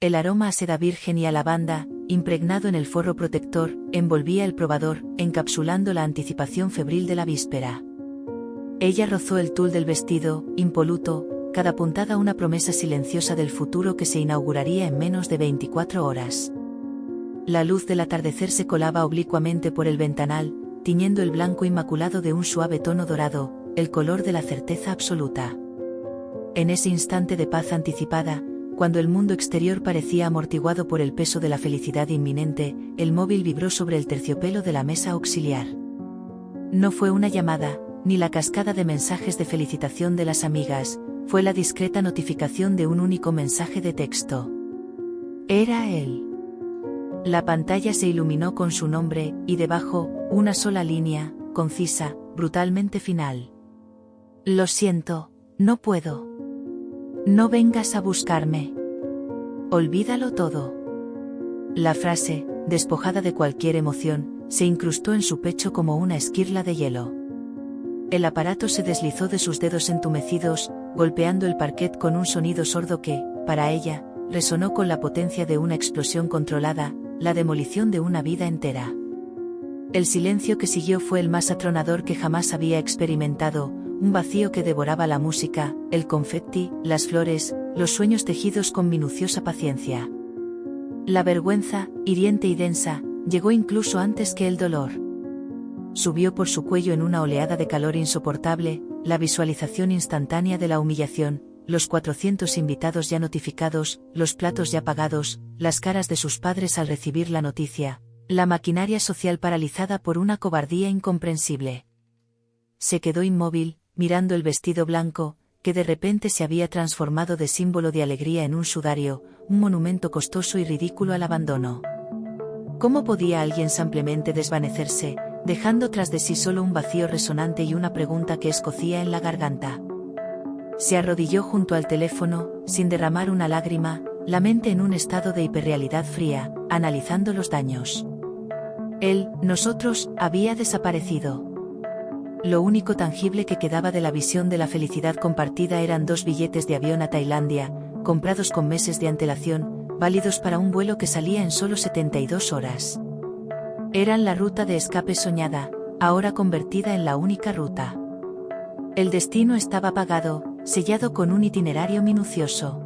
El aroma a seda virgen y a lavanda, impregnado en el forro protector, envolvía el probador, encapsulando la anticipación febril de la víspera. Ella rozó el tul del vestido, impoluto, cada puntada una promesa silenciosa del futuro que se inauguraría en menos de 24 horas. La luz del atardecer se colaba oblicuamente por el ventanal, tiñendo el blanco inmaculado de un suave tono dorado, el color de la certeza absoluta. En ese instante de paz anticipada, cuando el mundo exterior parecía amortiguado por el peso de la felicidad inminente, el móvil vibró sobre el terciopelo de la mesa auxiliar. No fue una llamada, ni la cascada de mensajes de felicitación de las amigas, fue la discreta notificación de un único mensaje de texto. Era él. La pantalla se iluminó con su nombre, y debajo, una sola línea, concisa, brutalmente final. Lo siento, no puedo. No vengas a buscarme. Olvídalo todo. La frase, despojada de cualquier emoción, se incrustó en su pecho como una esquirla de hielo. El aparato se deslizó de sus dedos entumecidos, golpeando el parquet con un sonido sordo que, para ella, resonó con la potencia de una explosión controlada, la demolición de una vida entera. El silencio que siguió fue el más atronador que jamás había experimentado, un vacío que devoraba la música, el confetti, las flores, los sueños tejidos con minuciosa paciencia. La vergüenza, hiriente y densa, llegó incluso antes que el dolor. Subió por su cuello en una oleada de calor insoportable, la visualización instantánea de la humillación, los 400 invitados ya notificados, los platos ya pagados, las caras de sus padres al recibir la noticia, la maquinaria social paralizada por una cobardía incomprensible. Se quedó inmóvil, mirando el vestido blanco, que de repente se había transformado de símbolo de alegría en un sudario, un monumento costoso y ridículo al abandono. ¿Cómo podía alguien simplemente desvanecerse, dejando tras de sí solo un vacío resonante y una pregunta que escocía en la garganta? Se arrodilló junto al teléfono, sin derramar una lágrima, la mente en un estado de hiperrealidad fría, analizando los daños. Él, nosotros, había desaparecido. Lo único tangible que quedaba de la visión de la felicidad compartida eran 2 billetes de avión a Tailandia, comprados con meses de antelación, válidos para un vuelo que salía en solo 72 horas. Eran la ruta de escape soñada, ahora convertida en la única ruta. El destino estaba pagado, sellado con un itinerario minucioso.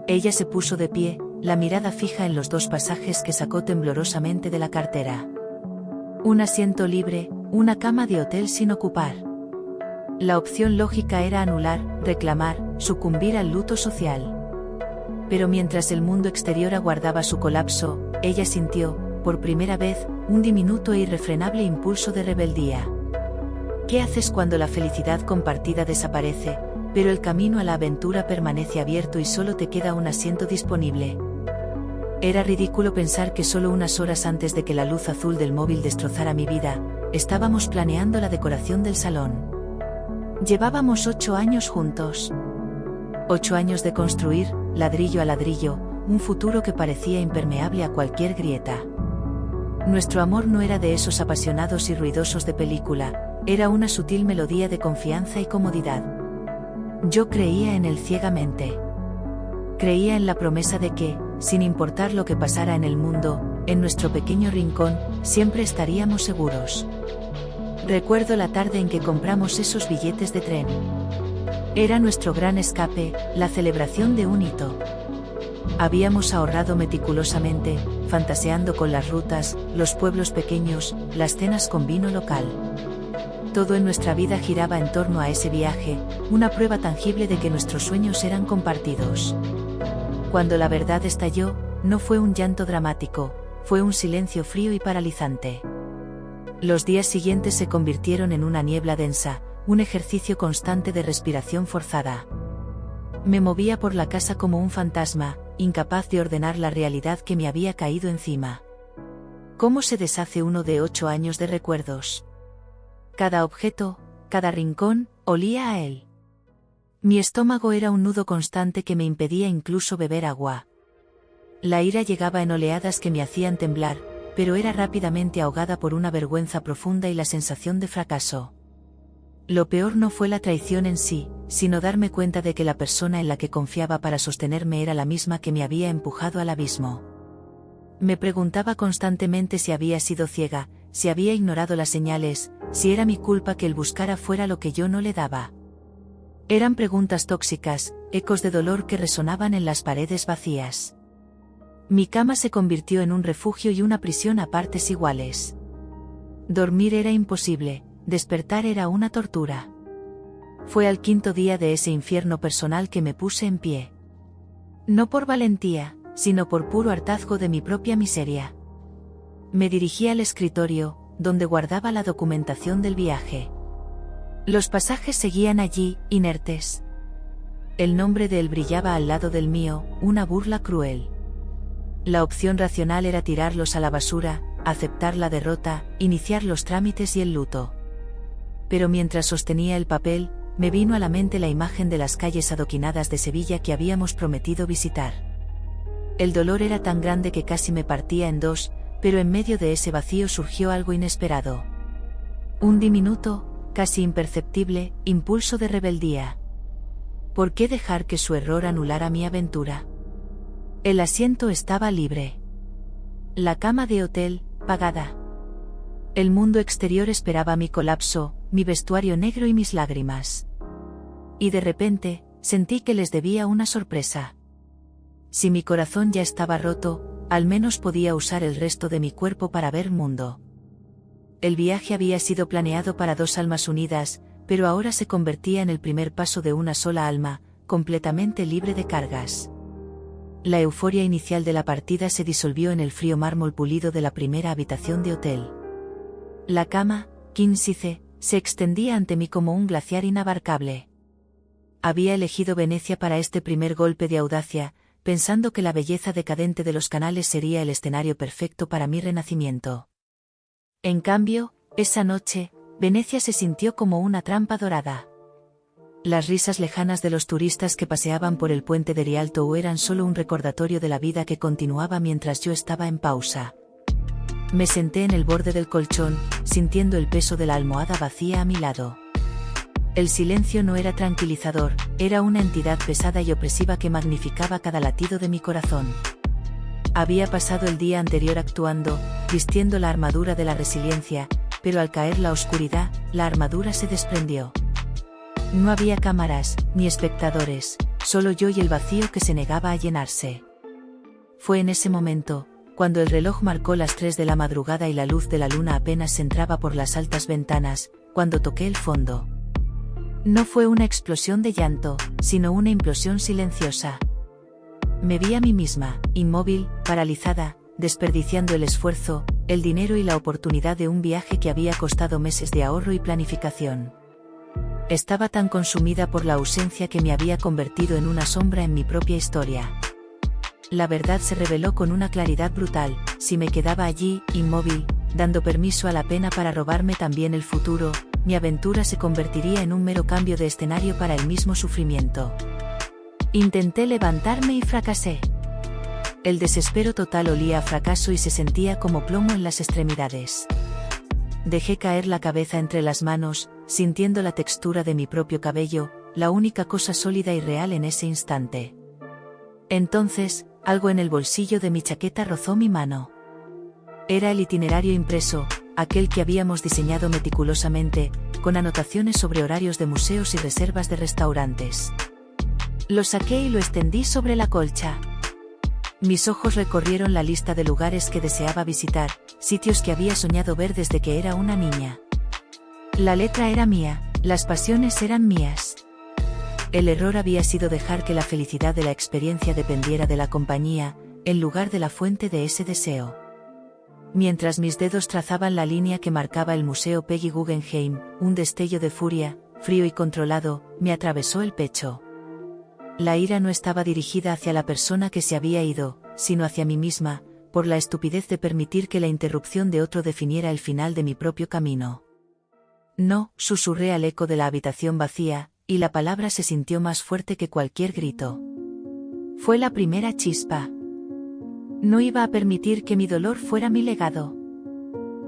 Ella se puso de pie, la mirada fija en los 2 pasajes que sacó temblorosamente de la cartera. Un asiento libre, una cama de hotel sin ocupar. La opción lógica era anular, reclamar, sucumbir al luto social. Pero mientras el mundo exterior aguardaba su colapso, ella sintió, por primera vez, un diminuto e irrefrenable impulso de rebeldía. ¿Qué haces cuando la felicidad compartida desaparece, pero el camino a la aventura permanece abierto y solo te queda un asiento disponible? Era ridículo pensar que solo unas horas antes de que la luz azul del móvil destrozara mi vida, estábamos planeando la decoración del salón. Llevábamos 8 años juntos. 8 años de construir, ladrillo a ladrillo, un futuro que parecía impermeable a cualquier grieta. Nuestro amor no era de esos apasionados y ruidosos de película, era una sutil melodía de confianza y comodidad. Yo creía en él ciegamente. Creía en la promesa de que, sin importar lo que pasara en el mundo, en nuestro pequeño rincón, siempre estaríamos seguros. Recuerdo la tarde en que compramos esos billetes de tren. Era nuestro gran escape, la celebración de un hito. Habíamos ahorrado meticulosamente, fantaseando con las rutas, los pueblos pequeños, las cenas con vino local. Todo en nuestra vida giraba en torno a ese viaje, una prueba tangible de que nuestros sueños eran compartidos. Cuando la verdad estalló, no fue un llanto dramático, fue un silencio frío y paralizante. Los días siguientes se convirtieron en una niebla densa, un ejercicio constante de respiración forzada. Me movía por la casa como un fantasma, incapaz de ordenar la realidad que me había caído encima. ¿Cómo se deshace uno de 8 años de recuerdos? Cada objeto, cada rincón, olía a él. Mi estómago era un nudo constante que me impedía incluso beber agua. La ira llegaba en oleadas que me hacían temblar, pero era rápidamente ahogada por una vergüenza profunda y la sensación de fracaso. Lo peor no fue la traición en sí, sino darme cuenta de que la persona en la que confiaba para sostenerme era la misma que me había empujado al abismo. Me preguntaba constantemente si había sido ciega, si había ignorado las señales, si era mi culpa que él buscara fuera lo que yo no le daba. Eran preguntas tóxicas, ecos de dolor que resonaban en las paredes vacías. Mi cama se convirtió en un refugio y una prisión a partes iguales. Dormir era imposible, despertar era una tortura. Fue al quinto día de ese infierno personal que me puse en pie. No por valentía, sino por puro hartazgo de mi propia miseria. Me dirigí al escritorio, donde guardaba la documentación del viaje. Los pasajes seguían allí, inertes. El nombre de él brillaba al lado del mío, una burla cruel. La opción racional era tirarlos a la basura, aceptar la derrota, iniciar los trámites y el luto. Pero mientras sostenía el papel, me vino a la mente la imagen de las calles adoquinadas de Sevilla que habíamos prometido visitar. El dolor era tan grande que casi me partía en dos, pero en medio de ese vacío surgió algo inesperado. Un diminuto, casi imperceptible, impulso de rebeldía. ¿Por qué dejar que su error anulara mi aventura? El asiento estaba libre. La cama de hotel, pagada. El mundo exterior esperaba mi colapso, mi vestuario negro y mis lágrimas. Y de repente, sentí que les debía una sorpresa. Si mi corazón ya estaba roto, al menos podía usar el resto de mi cuerpo para ver mundo. El viaje había sido planeado para dos almas unidas, pero ahora se convertía en el primer paso de una sola alma, completamente libre de cargas. La euforia inicial de la partida se disolvió en el frío mármol pulido de la primera habitación de hotel. La cama, king size, se extendía ante mí como un glaciar inabarcable. Había elegido Venecia para este primer golpe de audacia, pensando que la belleza decadente de los canales sería el escenario perfecto para mi renacimiento. En cambio, esa noche, Venecia se sintió como una trampa dorada. Las risas lejanas de los turistas que paseaban por el puente de Rialto eran solo un recordatorio de la vida que continuaba mientras yo estaba en pausa. Me senté en el borde del colchón, sintiendo el peso de la almohada vacía a mi lado. El silencio no era tranquilizador, era una entidad pesada y opresiva que magnificaba cada latido de mi corazón. Había pasado el día anterior actuando, vistiendo la armadura de la resiliencia, pero al caer la oscuridad, la armadura se desprendió. No había cámaras, ni espectadores, solo yo y el vacío que se negaba a llenarse. Fue en ese momento, cuando el reloj marcó las 3 de la madrugada y la luz de la luna apenas entraba por las altas ventanas, cuando toqué el fondo. No fue una explosión de llanto, sino una implosión silenciosa. Me vi a mí misma, inmóvil, paralizada, desperdiciando el esfuerzo, el dinero y la oportunidad de un viaje que había costado meses de ahorro y planificación. Estaba tan consumida por la ausencia que me había convertido en una sombra en mi propia historia. La verdad se reveló con una claridad brutal: si me quedaba allí, inmóvil, dando permiso a la pena para robarme también el futuro, mi aventura se convertiría en un mero cambio de escenario para el mismo sufrimiento. Intenté levantarme y fracasé. El desespero total olía a fracaso y se sentía como plomo en las extremidades. Dejé caer la cabeza entre las manos, sintiendo la textura de mi propio cabello, la única cosa sólida y real en ese instante. Entonces, algo en el bolsillo de mi chaqueta rozó mi mano. Era el itinerario impreso, aquel que habíamos diseñado meticulosamente, con anotaciones sobre horarios de museos y reservas de restaurantes. Lo saqué y lo extendí sobre la colcha. Mis ojos recorrieron la lista de lugares que deseaba visitar, sitios que había soñado ver desde que era una niña. La letra era mía, las pasiones eran mías. El error había sido dejar que la felicidad de la experiencia dependiera de la compañía, en lugar de la fuente de ese deseo. Mientras mis dedos trazaban la línea que marcaba el Museo Peggy Guggenheim, un destello de furia, frío y controlado, me atravesó el pecho. La ira no estaba dirigida hacia la persona que se había ido, sino hacia mí misma, por la estupidez de permitir que la interrupción de otro definiera el final de mi propio camino. No, susurré al eco de la habitación vacía, y la palabra se sintió más fuerte que cualquier grito. Fue la primera chispa. No iba a permitir que mi dolor fuera mi legado.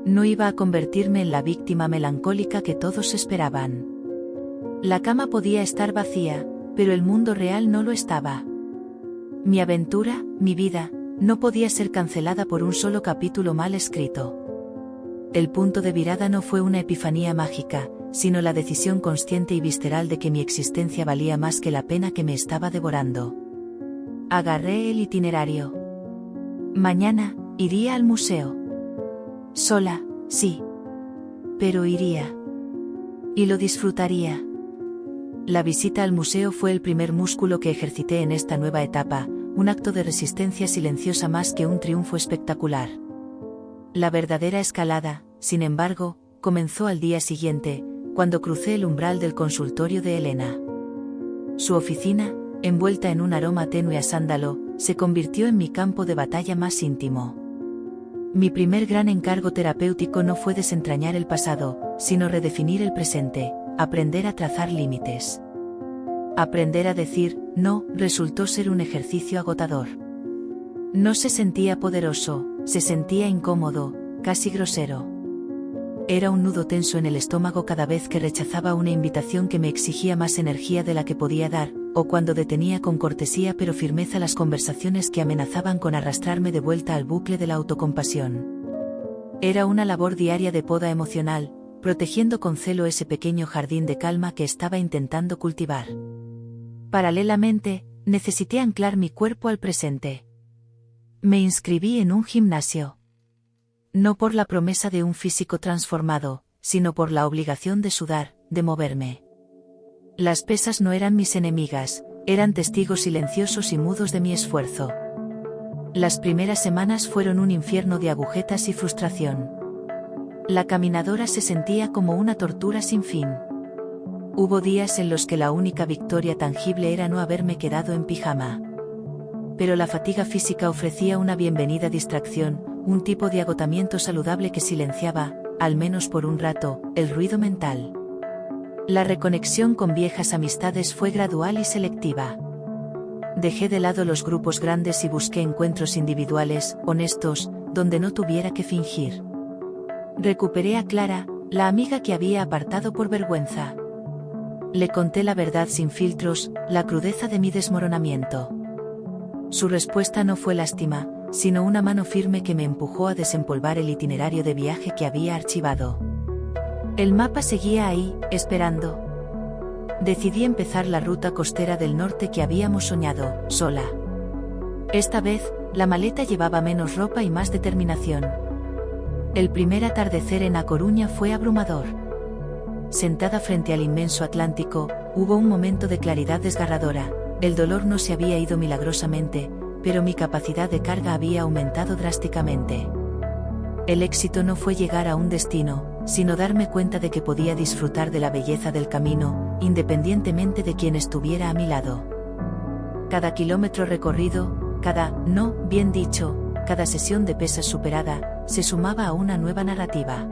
No iba a convertirme en la víctima melancólica que todos esperaban. La cama podía estar vacía, pero el mundo real no lo estaba. Mi aventura, mi vida, no podía ser cancelada por un solo capítulo mal escrito. El punto de virada no fue una epifanía mágica, sino la decisión consciente y visceral de que mi existencia valía más que la pena que me estaba devorando. Agarré el itinerario. Mañana, iría al museo. Sola, sí. Pero iría. Y lo disfrutaría. La visita al museo fue el primer músculo que ejercité en esta nueva etapa, un acto de resistencia silenciosa más que un triunfo espectacular. La verdadera escalada, sin embargo, comenzó al día siguiente, cuando crucé el umbral del consultorio de Elena. Su oficina, envuelta en un aroma tenue a sándalo, se convirtió en mi campo de batalla más íntimo. Mi primer gran encargo terapéutico no fue desentrañar el pasado, sino redefinir el presente, aprender a trazar límites. Aprender a decir no resultó ser un ejercicio agotador. No se sentía poderoso, se sentía incómodo, casi grosero. Era un nudo tenso en el estómago cada vez que rechazaba una invitación que me exigía más energía de la que podía dar, o cuando detenía con cortesía pero firmeza las conversaciones que amenazaban con arrastrarme de vuelta al bucle de la autocompasión. Era una labor diaria de poda emocional, protegiendo con celo ese pequeño jardín de calma que estaba intentando cultivar. Paralelamente, necesité anclar mi cuerpo al presente. Me inscribí en un gimnasio. No por la promesa de un físico transformado, sino por la obligación de sudar, de moverme. Las pesas no eran mis enemigas, eran testigos silenciosos y mudos de mi esfuerzo. Las primeras semanas fueron un infierno de agujetas y frustración. La caminadora se sentía como una tortura sin fin. Hubo días en los que la única victoria tangible era no haberme quedado en pijama. Pero la fatiga física ofrecía una bienvenida distracción, un tipo de agotamiento saludable que silenciaba, al menos por un rato, el ruido mental. La reconexión con viejas amistades fue gradual y selectiva. Dejé de lado los grupos grandes y busqué encuentros individuales, honestos, donde no tuviera que fingir. Recuperé a Clara, la amiga que había apartado por vergüenza. Le conté la verdad sin filtros, la crudeza de mi desmoronamiento. Su respuesta no fue lástima, sino una mano firme que me empujó a desempolvar el itinerario de viaje que había archivado. El mapa seguía ahí, esperando. Decidí empezar la ruta costera del norte que habíamos soñado, sola. Esta vez, la maleta llevaba menos ropa y más determinación. El primer atardecer en A Coruña fue abrumador. Sentada frente al inmenso Atlántico, hubo un momento de claridad desgarradora. El dolor no se había ido milagrosamente, pero mi capacidad de carga había aumentado drásticamente. El éxito no fue llegar a un destino, sino darme cuenta de que podía disfrutar de la belleza del camino, independientemente de quien estuviera a mi lado. Cada kilómetro recorrido, cada sesión de pesas superada, se sumaba a una nueva narrativa.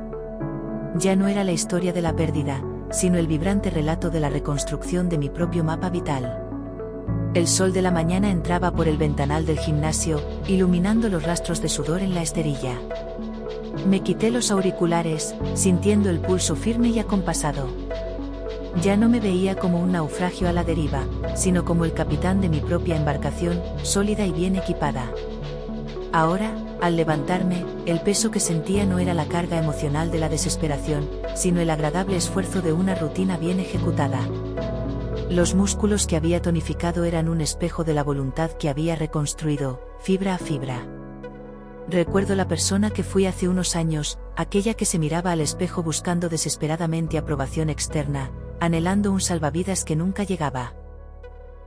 Ya no era la historia de la pérdida, sino el vibrante relato de la reconstrucción de mi propio mapa vital. El sol de la mañana entraba por el ventanal del gimnasio, iluminando los rastros de sudor en la esterilla. Me quité los auriculares, sintiendo el pulso firme y acompasado. Ya no me veía como un naufragio a la deriva, sino como el capitán de mi propia embarcación, sólida y bien equipada. Ahora, al levantarme, el peso que sentía no era la carga emocional de la desesperación, sino el agradable esfuerzo de una rutina bien ejecutada. Los músculos que había tonificado eran un espejo de la voluntad que había reconstruido, fibra a fibra. Recuerdo la persona que fui hace unos años, aquella que se miraba al espejo buscando desesperadamente aprobación externa, anhelando un salvavidas que nunca llegaba.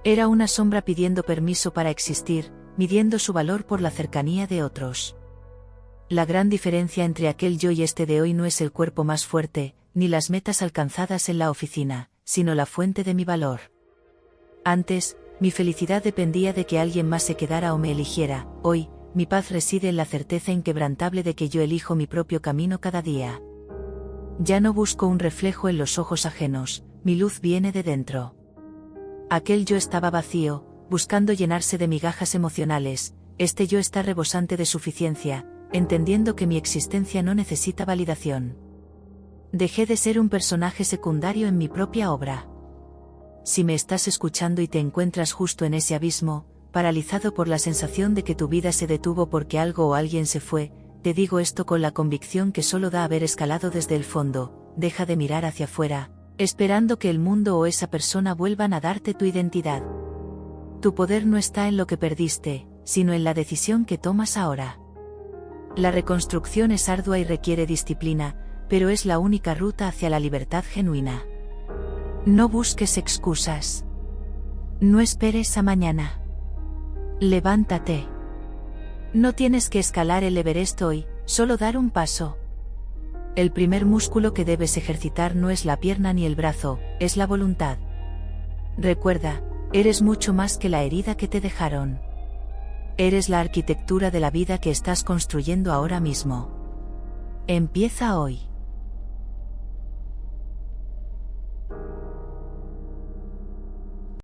Era una sombra pidiendo permiso para existir, midiendo su valor por la cercanía de otros. La gran diferencia entre aquel yo y este de hoy no es el cuerpo más fuerte, ni las metas alcanzadas en la oficina, sino la fuente de mi valor. Antes, mi felicidad dependía de que alguien más se quedara o me eligiera. Hoy, mi paz reside en la certeza inquebrantable de que yo elijo mi propio camino cada día. Ya no busco un reflejo en los ojos ajenos, mi luz viene de dentro. Aquel yo estaba vacío, buscando llenarse de migajas emocionales. Este yo está rebosante de suficiencia, entendiendo que mi existencia no necesita validación. Dejé de ser un personaje secundario en mi propia obra. si me estás escuchando y te encuentras justo en ese abismo, paralizado por la sensación de que tu vida se detuvo porque algo o alguien se fue, te digo esto con la convicción que solo da haber escalado desde el fondo. Deja de mirar hacia afuera, esperando que el mundo o esa persona vuelvan a darte tu identidad. Tu poder no está en lo que perdiste, sino en la decisión que tomas ahora. La reconstrucción es ardua y requiere disciplina, pero es la única ruta hacia la libertad genuina. No busques excusas. No esperes a mañana. Levántate. No tienes que escalar el Everest hoy, solo dar un paso. El primer músculo que debes ejercitar no es la pierna ni el brazo, es la voluntad. Recuerda, eres mucho más que la herida que te dejaron. Eres la arquitectura de la vida que estás construyendo ahora mismo. Empieza hoy.